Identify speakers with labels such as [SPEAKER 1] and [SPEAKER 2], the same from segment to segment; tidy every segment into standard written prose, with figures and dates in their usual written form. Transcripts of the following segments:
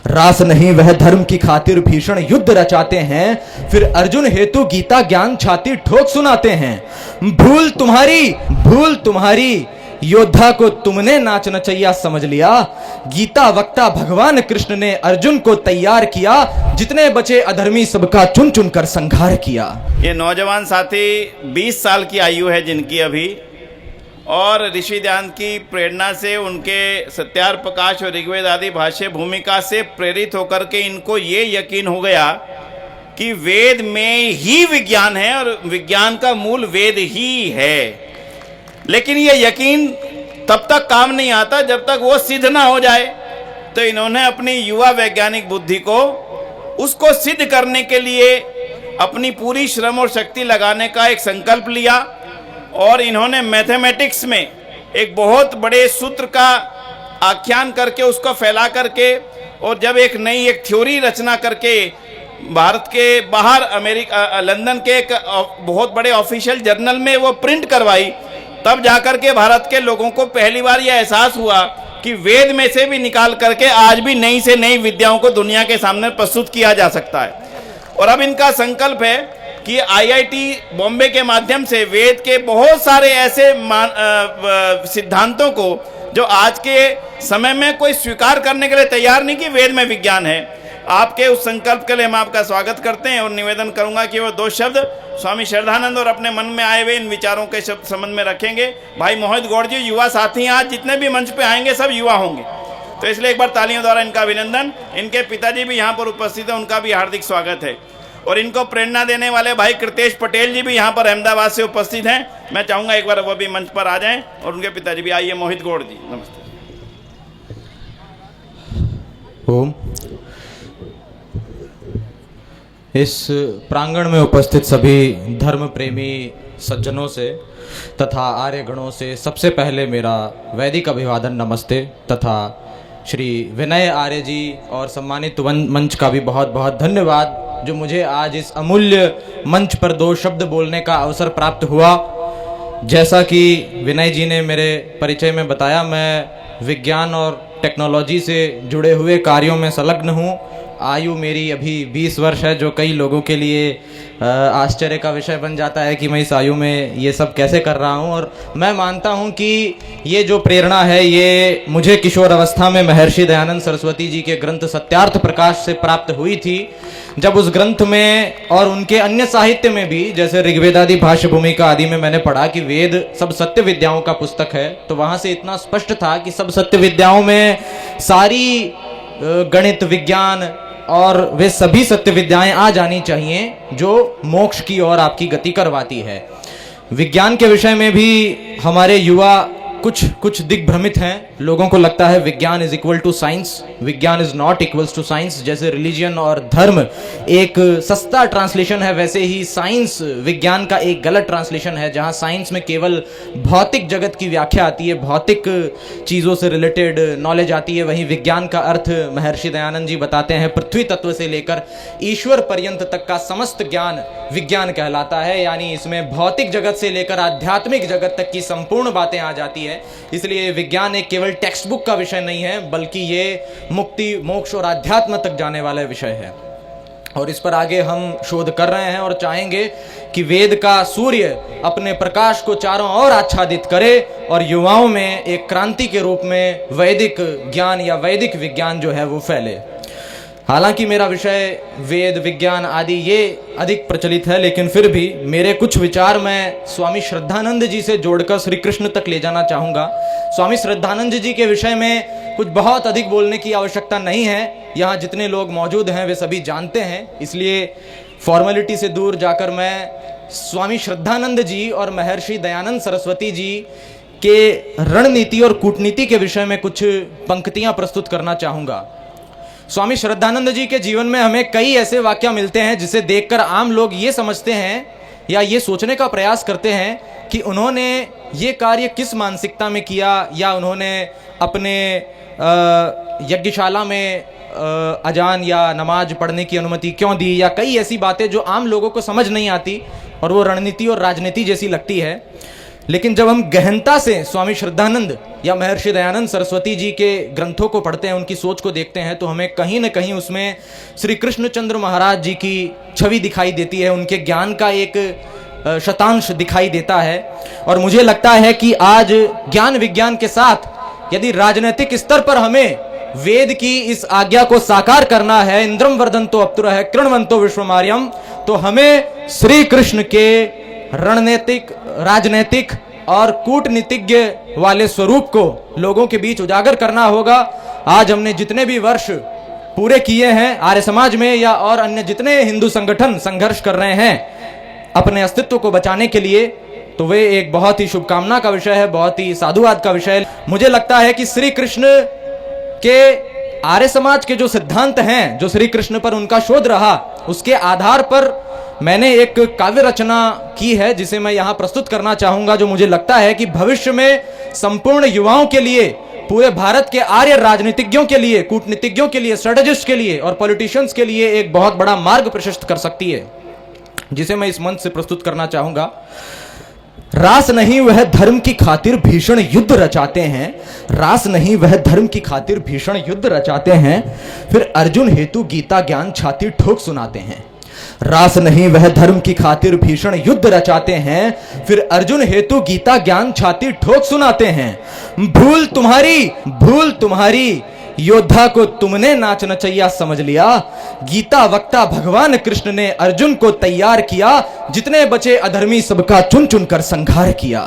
[SPEAKER 1] रास नहीं वह धर्म की खातिर भीषण युद्ध रचाते हैं, फिर अर्जुन हेतु गीता ज्ञान छाती ठोक सुनाते हैं। भूल तुम्हारी योद्धा को तुमने नाच नचैया समझ लिया। गीता वक्ता भगवान कृष्ण ने अर्जुन को तैयार किया, जितने बचे अधर्मी सबका चुन चुन कर संहार किया।
[SPEAKER 2] ये नौजवान साथी 20 साल की आयु है जिनकी अभी, और ऋषि दयानंद की प्रेरणा से, उनके सत्यार प्रकाश और ऋग्वेद आदि भाष्य भूमिका से प्रेरित होकर के इनको ये यकीन हो गया कि वेद में ही विज्ञान है और विज्ञान का मूल वेद ही है। लेकिन ये यकीन तब तक काम नहीं आता जब तक वो सिद्ध ना हो जाए। तो इन्होंने अपनी युवा वैज्ञानिक बुद्धि को उसको सिद्ध करने के लिए अपनी पूरी श्रम और शक्ति लगाने का एक संकल्प लिया, और इन्होंने मैथमेटिक्स में एक बहुत बड़े सूत्र का आख्यान करके उसको फैला करके, और जब एक नई एक थ्योरी रचना करके भारत के बाहर अमेरिका लंदन के एक बहुत बड़े ऑफिशियल जर्नल में वो प्रिंट करवाई, तब जाकर के भारत के लोगों को पहली बार यह एहसास हुआ कि वेद में से भी निकाल करके आज भी नई से नई विद्याओं को दुनिया के सामने प्रस्तुत किया जा सकता है। और अब इनका संकल्प है कि आईआईटी बॉम्बे के माध्यम से वेद के बहुत सारे ऐसे सिद्धांतों को जो आज के समय में कोई स्वीकार करने के लिए तैयार नहीं कि वेद में विज्ञान है, आपके उस संकल्प के लिए हम आपका स्वागत करते हैं। और निवेदन करूंगा कि वो 2 शब्द स्वामी श्रद्धानंद और अपने मन में आए हुए इन विचारों के संबंध में रखेंगे। भाई मोहित गौड़ जी युवा साथी, आज जितने भी मंच पे आएंगे सब युवा होंगे, तो इसलिए एक बार तालियों द्वारा इनका अभिनंदन। इनके पिताजी भी यहाँ पर उपस्थित हैं, उनका भी हार्दिक स्वागत है। और इनको प्रेरणा देने वाले भाई कृतेश पटेल जी भी यहाँ पर अहमदाबाद से उपस्थित हैं। मैं चाहूँगा एक बार वो भी मंच पर आ जाएं, और उनके पिताजी भी। आइए मोहित गौड़ जी, नमस्ते।
[SPEAKER 1] ओम। इस प्रांगण में उपस्थित सभी धर्म प्रेमी सज्जनों से तथा आर्य गणों से सबसे पहले मेरा वैदिक अभिवादन नमस्ते, तथा श्री विनय आर्य जी और सम्मानित मंच का भी बहुत बहुत धन्यवाद जो मुझे आज इस अमूल्य मंच पर 2 शब्द बोलने का अवसर प्राप्त हुआ। जैसा कि विनय जी ने मेरे परिचय में बताया, मैं विज्ञान और टेक्नोलॉजी से जुड़े हुए कार्यों में संलग्न हूँ। आयु मेरी अभी 20 वर्ष है, जो कई लोगों के लिए आश्चर्य का विषय बन जाता है कि मैं इस आयु में ये सब कैसे कर रहा हूँ। और मैं मानता हूँ कि ये जो प्रेरणा है ये मुझे किशोर अवस्था में महर्षि दयानंद सरस्वती जी के ग्रंथ सत्यार्थ प्रकाश से प्राप्त हुई थी। जब उस ग्रंथ में और उनके अन्य साहित्य में भी, जैसे ऋग्वेद आदि भाष्य भूमिका आदि में मैंने पढ़ा कि वेद सब सत्य विद्याओं का पुस्तक है, तो वहाँ से इतना स्पष्ट था कि सब सत्य विद्याओं में सारी गणित, विज्ञान और वे सभी सत्य विद्याएं आ जानी चाहिए जो मोक्ष की ओर आपकी गति करवाती है। विज्ञान के विषय में भी हमारे युवा कुछ दिग्भ्रमित हैं। लोगों को लगता है विज्ञान इज इक्वल टू साइंस, विज्ञान is not equals to science. जैसे रिलीजियन और धर्म एक सस्ता ट्रांसलेशन है, वैसे ही साइंस विज्ञान का एक गलत ट्रांसलेशन है, जहां साइंस में केवल भौतिक जगत की व्याख्या आती है, भौतिक चीज़ों से रिलेटेड नॉलेज आती है। वहीं विज्ञान का अर्थ महर्षि दयानंद जी बताते हैं पृथ्वी तत्व से लेकर ईश्वर पर्यंत तक का समस्त ज्ञान विज्ञान कहलाता है। यानी इसमें भौतिक जगत से लेकर आध्यात्मिक जगत तक की संपूर्ण बातें आ जाती है। इसलिए विज्ञान एक केवल टेक्स्ट बुक का विषय नहीं है, बल्कि ये मुक्ति, मोक्ष और आध्यात्म तक जाने वाला विषय है। और इस पर आगे हम शोध कर रहे हैं और चाहेंगे कि वेद का सूर्य अपने प्रकाश को चारों ओर आच्छादित करे और युवाओं में एक क्रांति के रूप में वैदिक ज्ञान या वैदिक विज्ञान जो है वो फैले। हालांकि मेरा विषय वेद, विज्ञान आदि ये अधिक प्रचलित है, लेकिन फिर भी मेरे कुछ विचार मैं स्वामी श्रद्धानंद जी से जोड़कर श्री कृष्ण तक ले जाना चाहूँगा। स्वामी श्रद्धानंद जी के विषय में कुछ बहुत अधिक बोलने की आवश्यकता नहीं है, यहाँ जितने लोग मौजूद हैं वे सभी जानते हैं। इसलिए फॉर्मेलिटी से दूर जाकर मैं स्वामी श्रद्धानंद जी और महर्षि दयानंद सरस्वती जी के रणनीति और कूटनीति के विषय में कुछ पंक्तियाँ प्रस्तुत करना चाहूँगा। स्वामी श्रद्धानंद जी के जीवन में हमें कई ऐसे वाक्य मिलते हैं जिसे देखकर आम लोग ये समझते हैं या ये सोचने का प्रयास करते हैं कि उन्होंने ये कार्य किस मानसिकता में किया, या उन्होंने अपने यज्ञशाला में अजान या नमाज पढ़ने की अनुमति क्यों दी, या कई ऐसी बातें जो आम लोगों को समझ नहीं आती और वो रणनीति और राजनीति जैसी लगती है। लेकिन जब हम गहनता से स्वामी श्रद्धानंद या महर्षि दयानंद सरस्वती जी के ग्रंथों को पढ़ते हैं, उनकी सोच को देखते हैं, तो हमें कहीं ना कहीं उसमें श्री कृष्णचंद्र महाराज जी की छवि दिखाई देती है, उनके ज्ञान का एक शतांश दिखाई देता है। और मुझे लगता है कि आज ज्ञान विज्ञान के साथ यदि राजनीतिक स्तर पर हमें वेद की इस आज्ञा को साकार करना है, इंद्रम वर्धन्तो अप्तुरः कृण्वन्तो विश्वमार्यम, तो हमें श्री कृष्ण के रणनीतिक, राजनीतिक और कूटनीतिज्ञ वाले स्वरूप को लोगों के बीच उजागर करना होगा। आज हमने जितने भी वर्ष पूरे किए हैं आर्य समाज में या और अन्य जितने हिंदू संगठन संघर्ष कर रहे हैं अपने अस्तित्व को बचाने के लिए, तो वे एक बहुत ही शुभकामना का विषय है, बहुत ही साधुवाद का विषय है। मुझे लगता है कि श्री कृष्ण के आर्य समाज के जो सिद्धांत हैं, जो श्री कृष्ण पर उनका शोध रहा, उसके आधार पर मैंने एक काव्य रचना की है जिसे मैं यहां प्रस्तुत करना चाहूंगा, जो मुझे लगता है कि भविष्य में संपूर्ण युवाओं के लिए, पूरे भारत के आर्य राजनीतिज्ञों के लिए, कूटनीतिज्ञों के लिए, स्ट्रेटेजिस्ट के लिए और पॉलिटिशियंस के लिए एक बहुत बड़ा मार्ग प्रशस्त कर सकती है, जिसे मैं इस मंच से प्रस्तुत करना चाहूंगा। रास नहीं वह धर्म की खातिर भीषण युद्ध रचाते हैं, रास नहीं वह धर्म की खातिर भीषण युद्ध रचाते हैं, फिर अर्जुन हेतु गीता ज्ञान छाती ठोक सुनाते हैं। रास नहीं वह धर्म की खातिर भीषण युद्ध रचाते हैं, फिर अर्जुन हेतु गीता ज्ञान छाती ठोक सुनाते हैं। भूल तुम्हारी योद्धा को तुमने नाच नचैया समझ लिया, गीता वक्ता भगवान कृष्ण ने अर्जुन को तैयार किया, जितने बचे अधर्मी सबका चुन चुन कर संहार किया।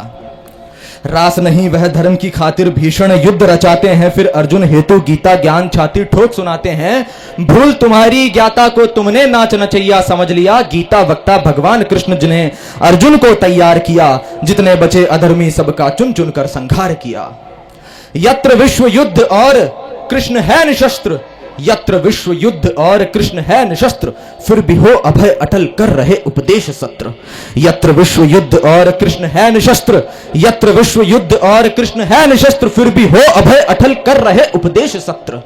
[SPEAKER 1] रास नहीं वह धर्म की खातिर भीषण युद्ध रचाते हैं, फिर अर्जुन हेतु गीता ज्ञान छाती ठोक सुनाते हैं। भूल तुम्हारी ज्ञाता को तुमने नाच नचैया समझ लिया, गीता वक्ता भगवान कृष्ण जिन्हें अर्जुन को तैयार किया, जितने बचे अधर्मी सबका चुन चुन कर संहार किया। यत्र विश्व युद्ध और कृष्ण है निशस्त्र, यत्र विश्व युद्ध और कृष्ण है निशस्त्र, फिर भी हो अभय अटल कर रहे उपदेश सत्र। यत्र विश्व युद्ध और कृष्ण है निशस्त्र, यत्र विश्व युद्ध और कृष्ण है निशस्त्र, फिर भी हो अभय अटल कर रहे उपदेश सत्र।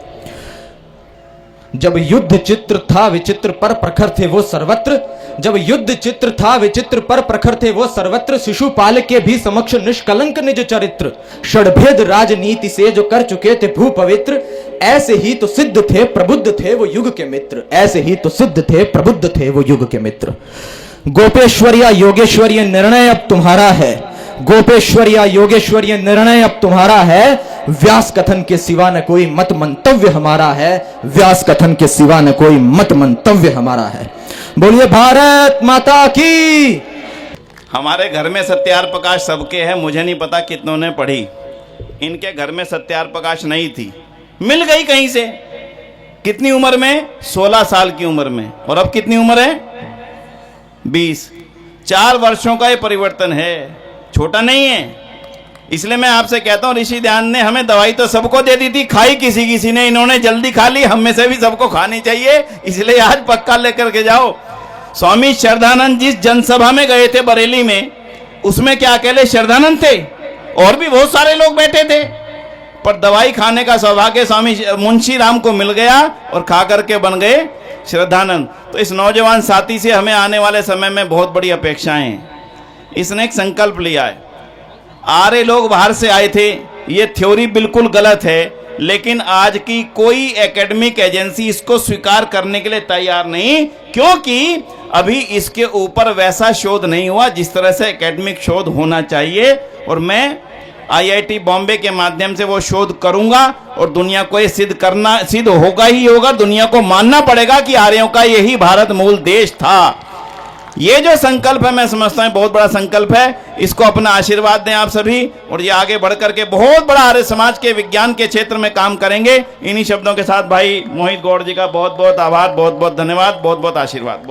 [SPEAKER 1] जब युद्ध चित्र था विचित्र पर प्रखर थे वो सर्वत्र, जब युद्ध चित्र था विचित्र पर प्रखर थे वो सर्वत्र, शिशुपाल के भी समक्ष निष्कलंक निज चरित्र, षड्भेद राजनीति से जो कर चुके थे भू पवित्र, ऐसे ही तो सिद्ध थे प्रबुद्ध थे वो युग के मित्र, ऐसे ही तो सिद्ध थे प्रबुद्ध थे वो युग के मित्र। गोपेश्वरिया योगेश्वरीय निर्णय अब तुम्हारा है, गोपेश्वरिया योगेश्वरीय निर्णय अब तुम्हारा है, व्यास कथन के सिवा न कोई मत मंतव्य हमारा है, व्यास कथन के सिवा न कोई मत मंतव्य हमारा है। बोलिए भारत माता की।
[SPEAKER 2] हमारे घर में सत्यार प्रकाश सबके है, मुझे नहीं पता कितनों ने पढ़ी। इनके घर में सत्यार प्रकाश नहीं थी, मिल गई कहीं से। कितनी उम्र में? 16 साल की उम्र में। और अब कितनी उम्र है? 20। 4 वर्षों का ये परिवर्तन है, छोटा नहीं है। इसलिए मैं आपसे कहता हूं, ऋषि ध्यान ने हमें दवाई तो सबको दे दी थी, खाई किसी किसी ने, इन्होंने जल्दी खा ली, हम में से भी सबको खानी चाहिए, इसलिए आज पक्का लेकर के जाओ। स्वामी श्रद्धानंद जिस जनसभा में गए थे बरेली में, उसमें क्या अकेले श्रद्धानंद थे? और भी बहुत सारे लोग बैठे थे, पर दवाई खाने का सौभाग्य स्वामी मुंशी राम को मिल गया और खा करके बन गए श्रद्धानंद। तो इस नौजवान साथी से हमें आने वाले समय में बहुत बड़ी अपेक्षाएं हैं। इसने एक संकल्प लिया है। आर्य लोग बाहर से आए थे, ये थ्योरी बिल्कुल गलत है, लेकिन आज की कोई एकेडमिक एजेंसी इसको स्वीकार करने के लिए तैयार नहीं, क्योंकि अभी इसके ऊपर वैसा शोध नहीं हुआ जिस तरह से एकेडमिक शोध होना चाहिए। और मैं IIT बॉम्बे के माध्यम से वो शोध करूंगा और दुनिया को ये सिद्ध होगा ही होगा। दुनिया को मानना पड़ेगा कि आर्यों का यही भारत मूल देश था। ये जो संकल्प है, मैं समझता हूं बहुत बड़ा संकल्प है। इसको अपना आशीर्वाद दें आप सभी, और ये आगे बढ़ करके बहुत बड़ा आर्य समाज के विज्ञान के क्षेत्र में काम करेंगे। इन्हीं शब्दों के साथ भाई मोहित गौड़ जी का बहुत बहुत आभार, बहुत बहुत धन्यवाद, बहुत बहुत आशीर्वाद।